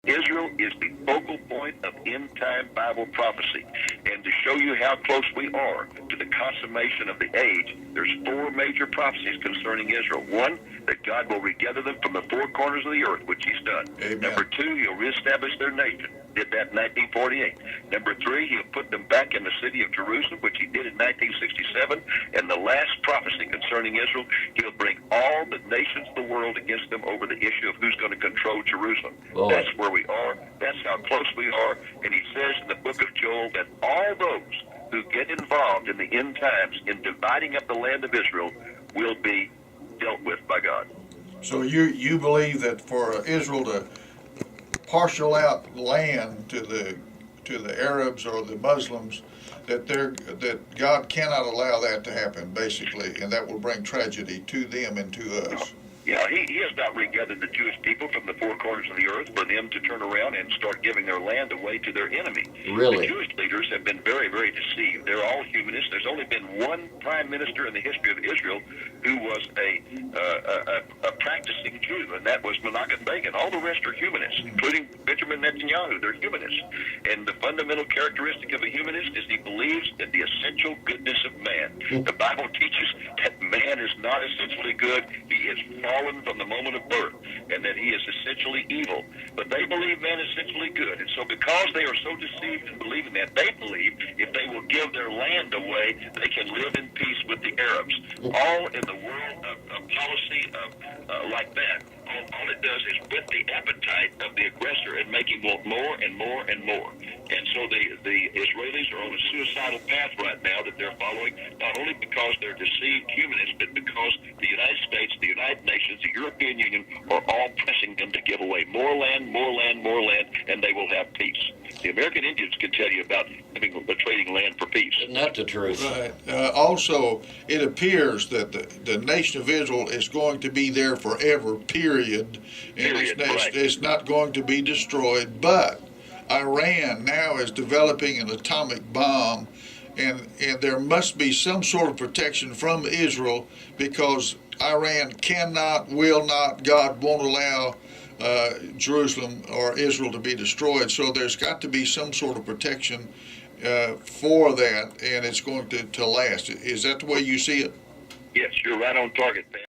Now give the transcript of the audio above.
Israel is the focal point of end-time Bible prophecy. And to show you how close we are to the consummation of the age, there's four major prophecies concerning Israel. One, that God will regather them from the four corners of the earth, which he's done. Amen. Number two, he'll reestablish their nation. Did that in 1948. Number three, he'll put them back in the city of Jerusalem, which he did in 1967. And the last prophecy concerning Israel, he'll bring all the nations of the world against them over the issue of who's going to control Jerusalem. Boy. That's where we are. That's how close we are. And he says in the book of Joel that all those who get involved in the end times in dividing up the land of Israel will be dealt with by God. So you believe that for Israel to partial out land to the Arabs or the Muslims, that God cannot allow that to happen, basically, and that will bring tragedy to them and to us. Yeah, he has not regathered the Jewish people from the four corners of the earth for them to turn around and start giving their land away to their enemy. Really? The Jewish leaders have been very, very deceived. They're all humanists. There's only been one prime minister in the history of Israel who was a practicing Jew, and that was Menachem Begin. All the rest are humanists, including Benjamin Netanyahu. They're humanists. And the fundamental characteristic of a humanist is he believes in the essential goodness of man. The Bible teaches that man is not essentially good. He is fallen from the moment of birth, and that he is essentially evil. But they believe man is essentially good. And so because they are so deceived in believing that, they believe if they will give their land away, they can live in peace with the Arabs. All in the world of policy like that, all it does is whet the appetite of the aggressor and make him want more and more and more. And so the Israelis are on a suicidal path right now that they're following, not only because they're deceived humanists, but because the United States, the United Nations, the European Union are all pressing them to give away more land, more land, more land, and they will have peace. The American Indians can tell you about trading land for peace. Isn't that the truth? Right. Also, it appears that the nation of Israel is going to be there forever, period. And Right. it's not going to be destroyed. But Iran now is developing an atomic bomb, and there must be some sort of protection from Israel, because Iran cannot, will not, God won't allow Jerusalem or Israel to be destroyed. So there's got to be some sort of protection for that, and it's going to last. Is that the way you see it? Yes, you're right on target, man.